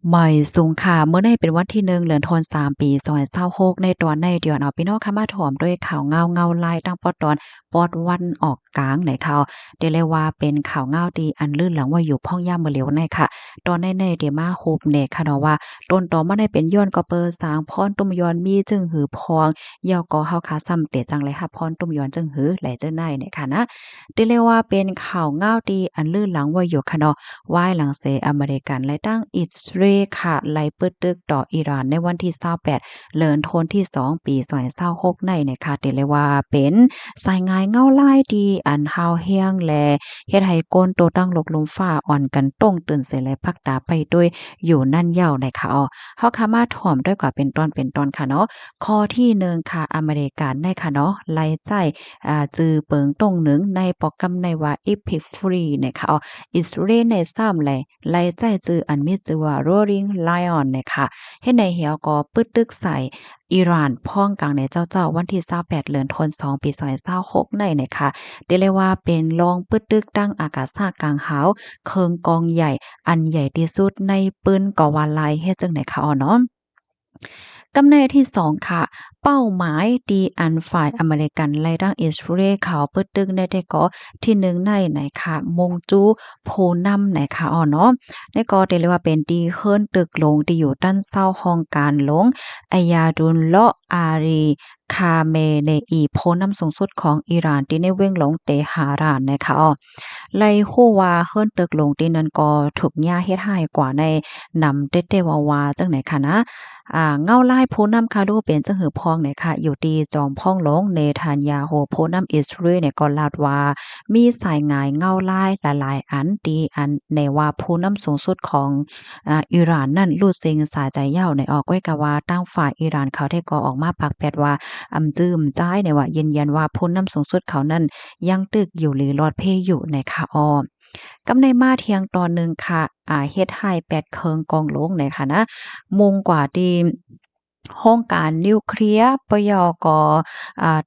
ใหม่สูงค่ะเมื่อได้เป็นวันที่1เดือนธันวาคมปี2026ในตอนในเดือนเอาพี่น้องค่ะมาถ่อมด้วยข่าวเงาลายตั้งปอตอนปอดวันออกกลางในข่าวเดี๋ยวเลยว่าเป็นข่าวเงาดีอันลื่นหลังว่าอยู่พ่องย่ามมื้อเหลียวในค่ะตอนในเดี๋ยวมาฮูบเน่ค่ะเนาะว่าต้นตอมาได้เป็นย้อนก็เปอสร้างพรตุ้มยอนมีจึงหือพองยอก็เฮาคาซ้ำเตะจังเลยค่ะพรตุ้มยอนจึงหือไหลเจ้าในเนี่ยค่ะนะเดี๋ยวเลยว่าเป็นข่าวเงาดีอันลื่นหลังว่าอยู่ค่ะเนาะ ว่ายหลังเซอเมริกันและตั้งอิสราเอลค่ะไล่ปึดตึกต่ออิหร่านในวันที่28เดือนธันวาคมที่2ปี2026ในนะคะที่เรียกว่าเป็นสายงานเงาลายดีอันฮาวเฮียงและเฮ็ดให้ก้นโตตั้งลกลมฟ้าอ่อนกันต้งตื่นเสยและพักตาไปด้วยอยู่นั่นยาวนะคะเฮาค่ะมาถ่อมด้วยกว่าเป็นตอนค่ะเนาะข้อที่1ค่ะอเมริกันในค่ะเนาะไล่ใจจือเปิงตงหนึ่งในโปรแกรมในว่า Epic Free นะคะอิสราเอลในซ้ำเลยไล่ใจจืออันมีชื่อว่า Roaring Lion นะคะเฮ็ดในเหี่ยวก็ปึดตึกใส่อิหร่านพ้องกลางในเจ้าวันที่28เดือนธันวาคมปี2026ในนะคะเรียกเลยว่าเป็นรองปึดตึกตั้งอากาศกลางหาวเคิงกองใหญ่อันใหญ่ที่สุดในปืนกอวาลายเฮ็ดจังได๋คะเนาะ กำเนิดที่2ค่ะเป้าหมายดีอันฝ่ายอเมริกันไล่ดังอิสราเอลเขาเปิดตึกในได้ก็ที่1ในไหนค่ะมงจูโพนำไหนค่ะเนาะได้ก็ได้เรียกว่าเป็นดีเฮิรนตึกลงที่อยู่ด้านเศร้าห้องการหลงอายาดุลเลาะอารีคาเมเนอีโพนำสูงสุดของอิหร่านที่ในเว้งหลงเตหารานนะคะไล่ฮู้ว่าเฮิรนตึกลงที่นั้นก็ถูกย่าเฮ็ดให้กว่าในนำเต๊ะๆวาๆจังไหนค่ะนะ เงาลายผู้นำคาดูเป็นจังหือพองเนี่ยค่ะอยู่ที่จอมพ่องหลงเนทานยาโฮผู้นำอิสราเอลเนี่ยก็ลาดว่ามีสายงายเงาลายหลายๆอันที่อันในว่าผู้นำสูงสุดของอิหร่านนั่นรู้สึงสาใจเหย้าในออกไว้กะว่าตั้งฝ่ายอิหร่านเขาได้ก็ออกมาปากแปดว่าจื้มจ้ายในว่ายืนยันว่าผู้นำสูงสุดเขานั้นยังตึกอยู่หรือรอดเพอยู่ในค่ะกำในมาเที่ยงตอนหนึ่งค่ะเฮ็ดให้8เคิงกองหลวงเนี่ยค่ะนะมุงกว่าที่โครงการนิวเคลียร์ปยก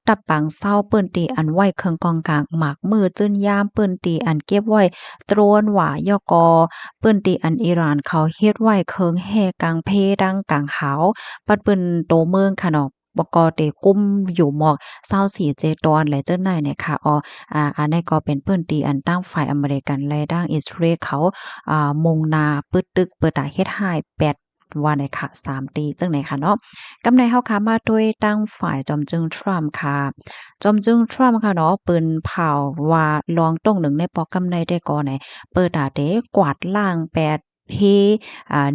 ตับปังเศร้าเปิ้นตีอันไว้เคิงกองกลางหมากมือจื้นยามเปิ้นตีอันเก็บไว้โตรนหว่ายกเปิ้นตีอันอิหร่านเขาเฮ็ดไว้เคิงแฮกลางเพดังกลางหาวปัดเปิ้นโตเมืองค่ะเนาะบกเตกุ้มอยู่หมอก24เจตอนและเจ้าไหนเนี่ยค่ะอันนี้ก็เป็นพื้นที่อันตั้งฝ่ายอเมริกันและด้านอิสราเอลเขามุ่งหน้าปึดตึกเปิดตาเฮ็ดให้8ว่าได้ค่ะ3ตีจังได๋ค่ะเนาะกำในเฮาค่ะมาด้วยตั้งฝ่ายจอมจึงทรัมป์ค่ะจอมจึงทรัมป์ค่ะเนาะปืนเผาว่าลองตรงหนึ่งในปอกำในได้ก่อไหนเปิดตาเตกวาดล้าง8เฮ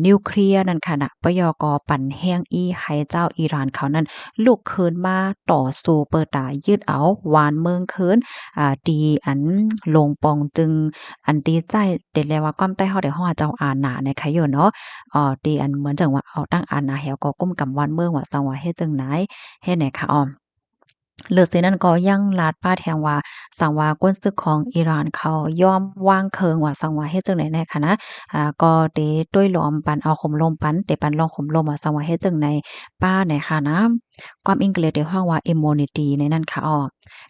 นิวเคลียร์นั่นค่ะน่ะปยกปั่นแห้งให้เจ้าอิหร่านเขานั้นลุกคืนมาต่อสู้เปิดตายึดเอาหวานเมืองคืน ดีอันลงปองจึงอันดีใจเด็ดเลยว่าความใต้เฮาได้ฮ้อเจ้าอาหนาในคะอยู่เนาะดีอันเหมือนจังว่าเอาตั้งอาหนาแหวก็ก้มกำวันเมืองว่าสังว่าเฮ็ดจังไหนเฮ็ดไหนคะเลือเสียนั้นก็ยังลาดป้าแทงว่าสังว่าก้นศึกของอิหร่านเขายอมวางเคิงว่าสังว่าเฮ็ดจังได๋แน่ค่ะนะก็เตด้วยล้อมปันเอาข่มลมปันเตปันลองข่มลมว่าสังว่าเฮ็ดจังได๋ป้าไหนค่ะนะความอังกฤษได้ฮ้องว่า immunity ในนั้นค่ะ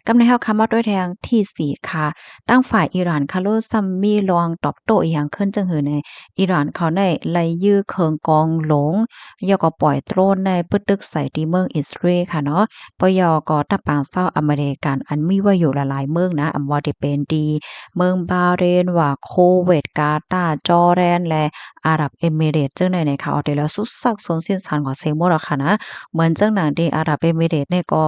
กำในเฮาคำว่าด้วยแทงที่4ค่ะตั้งฝ่ายอิหร่านค่ะโลซัมมีลองตอบโต้อีหยังขึ้นจังหือในอิหร่านเขาได้ไล่ยื้อเคิงกองหลงแล้วก็ปล่อยโดรนในปึตึกใส่ที่เมืองอิสราเอลค่ะเนาะ ปยก็ตะปางเศร้าอเมริกันอันมีไว้อยู่หลายๆเมืองนะว่าจะเป็นดีเมืองบาห์เรนว่าโคเวตกาตาร์จอร์แดนและอาหรับเอมิเรตส์จังใดเนี่ยค่ะเอาแต่ละสุดซักซนสิ้นสันของเซงหมดอะค่ะนะเหมือนจังหนังที่อาหรับเอมิเรตส์เนี่ยก็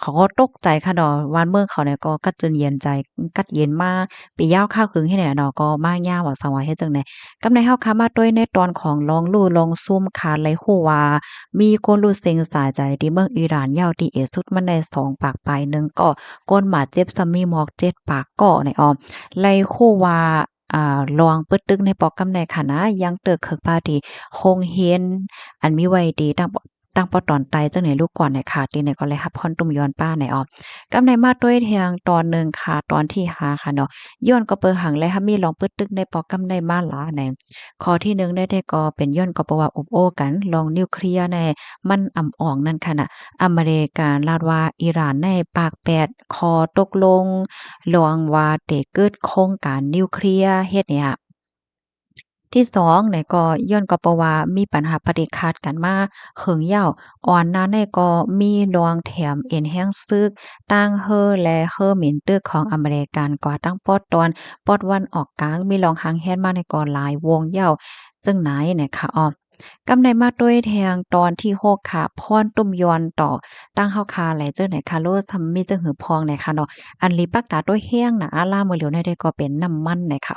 เขาก็ตกใจค่ะเนาะว่านเมืองเขาเนี่ยก็กัดจนเย็นใจกัดเย็นมาปียาวข้าวครึ่งให้เนี่ยเนาะก็มายาวว่าสังว่าเฮ็ดจังได๋กำในเฮาค่ะมาด้วยในตอนของลองลู่ลองซุ่มคาดไหลฮู้ว่า มีคนรู้เซ็งสาใจที่เมืองอิหร่านยาวที่เอสุดมันได้2ปากปลายหนึ่งก็ก้นหมาเจ็บซะมีหมอก7ปากเกาะในไล่คู่ว่าลองปึดตึกในปอกกำในค่ะนะยังเตึกเคิกพาที่โรงเรียนอันมีไว้ดีตั้งปอตอนไตจังไหนลูกก่อนน่ะค่ะที่ไหนก็เลยรับพรตุ่มย้อนป้าในกำในมาด้วยเทียงตอนหนึ่งค่ะตอนที่5ค่ะเนาะย้อนก็เปิงหังและมีลองปึดตึกในปอกกำในมาหลาในข้อที่1ได้ก็เป็นย้อนก็เพราะว่าอุบโอ้กันลองนิวเคลียร์ใน มันอ่ำอ่องนั่นค่ะน่ะอเมริกาลาดว่าอิหร่านในปากแปดขอตกลงลองว่าเตเกิดโครงการนิวเคลียร์เฮ็ดเนี่ย ที่2เนี่ยก็ย้อนก็เพราะว่ามีปัญหาปฏิฆาตกันมาเหิงยาวอ่อนนั้นเนี่ยก็มีรองแถมเอ็นแห้งซึกตั้งเฮ่อและเฮ่อหมินตึกของอเมริกันกว่าตั้งปอดตอนปอดวันออกกลางมีรองหางแฮนมาในก่อหลายวงยาวจึงไหนเนี่ยค่ะกำในมาด้วยแทงตอนที่6ค่ะพรตุ้มยอนต่อตั้งเฮาคาแหลเจ้อไหนคะโลซัมมีจังหือพองไหนคะเนาะอันลีปักตาด้วยแห้งน่ะอาล่ามื้อเหลียวในได้ก็เป็นน้ำมันไหนคะ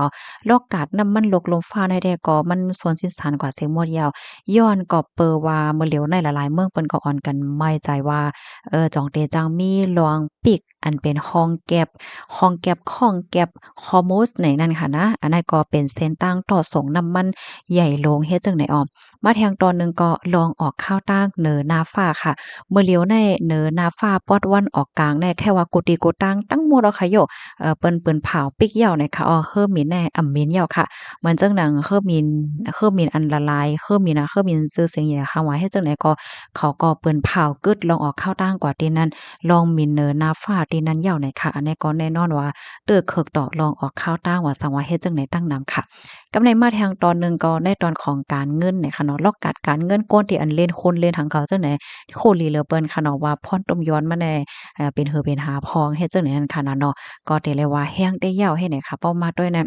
ลอกกาดน้ำมันลกลมฟ้าในได้ก็มันส่วนสินสารกว่าเสียงหมดยาวย้อนก็เปอว่ามื้อเหลียวในหลายๆเมืองเปิ้นก็อ่อนกันไม่ใจว่าจองเตจังมีลวงปิกอันเป็นห้องแก็บข้องแก็บฮอร์โมสในนั้นค่ะนะอันนั้นก็เป็นเส้นตั้งต่อส่งน้ำมันใหญ่ลงเฮ็ดจังไดมาแทงตอนหนึ่งก็ลองออกข้าวตั้งเหนือนาฟ้าค่ะเมื่อเลี้ยวในเหนือนาฟ้าปอดวันออกกลางในแค่ว่ากุฏิกุตังตั้งหมดเอาค่ะโยเปิ้นเผาปิกเหย้าในค่ะเฮิ่มมีนในอ่ำมีนเหย้าค่ะเหมือนจังหนังเฮิ่มมีนอันละลายเฮิ่มมีนชื่อเสียงใหญ่ค่ะว่าเฮ็ดจังไดก็เขาก็เปิ้นเผากึดลองออกข้าวตั้งกว่าที่นั้นลองมีนเหนือนาฟ้าที่นั้นเหย้าในค่ะอันนี้ก็แน่นอนว่าเตื้อเคิกดอกลองออกข้าวตั้งว่าสังว่าเฮ็ดจังไดตั้งนำค่ะ กำในมาแทงตอนหนึ่งก็ในตอนของการเงินเนี่ยค่ะเนาะลอกกัดการเงินก้นที่อันเล่นคนเล่นทางเขาจังไหนโคลีเหลือเปิ้นค่ะเนาะว่าพ่อนต้มย้อนมาแน่เป็นเหอเป็นหาพองเฮ็ดจังไหนนั่นค่ะนะเนาะก็ได้เลยว่าแห้งได้ยาวให้ไหนค่ะเป้ามาด้วยนะ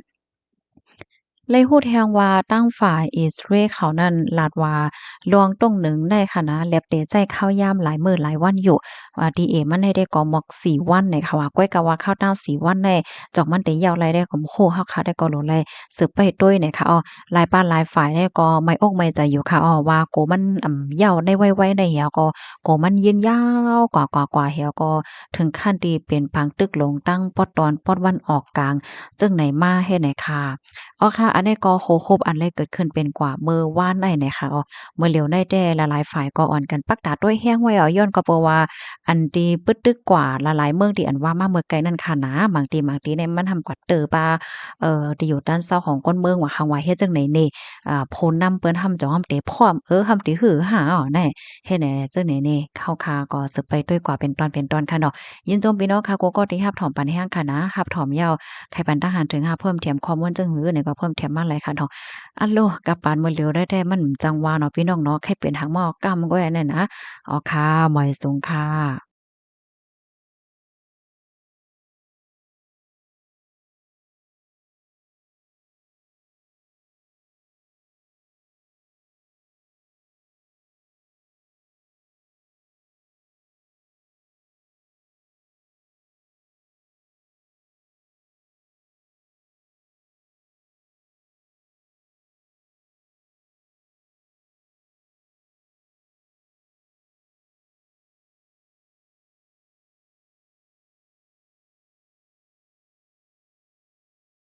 เลยฮู้แฮงว่าตั้งฝ่ายอิสราเอลเขานั้นลาดว่าลวงตรงหนึ่งได้ค่ะนะแลบเตใจข้าวยามหลายมื้อหลายวันอยู่ดีเอมันได้ก็หมอก4วันเนี่ยค่ะว่าก้อยก็ว่าข้าวตั้ง4วันแน่จอกมันเตยาวไรได้ก็โหเฮาค่ะได้ก็โลไลสืบไปด้วยเนี่ยค่ะหลายบ้านหลายฝ่ายได้ก็ไม่อกไม่ใจอยู่ค่ะว่าโกมันยาวได้ไวๆได้เหี่ยวก็โกมันยืนยาวกว่าเหี่ยวก็ถึงขั้นที่เป็นพังตึกลงตั้งปอดตอนปอดวันออกกลางจึงไหนมาเฮ็ดไหนค่ะ ค่ะอันนี้ก็โคครบอันแรกเกิดขึ้นเป็นกว่าเมื่อวานได้นะคะเมื่อเหลียวได้แต่ละหลายฝ่ายก็อ่อนกันปักตาด้วยแห้งไว้ย้อนก็เพราะว่าอันที่ปึดตึกกว่าละหลายเมืองที่อันว่ามาเมื่อไกลนั่นค่ะนะบางทีเนี่ยมันทำกว่าเตอป่าที่อยู่ด้านเซาของก้นเมืองว่าหังว่าเฮ็ดจังไหนนี่โพนนำเปิ้นทำจ้อมเตพร้อมทำติหือหาแน่เฮ็ดแหน่จังไหนนี่เข้าคาก็สืบไปด้วยกว่าเป็นตอนค่ะเนาะยินจมพี่น้องค่ะก็ที่รับถอมปันแห้งค่ะนะรับถอมยาว ไข่ปันทหารถึงหาเพิ่มเทียมความม่วนจังหือเนี่ยก็เพิ่มเทียมมาหลายค่ะเนาะอันโลกับปานมื้อเหลียวได้แต่มันจังว่าเนาะพี่น้องเนาะแค่เป็นทางหม้อกำก็อันนั้นนะอ๋อค่ะหมอยสูงค่ะ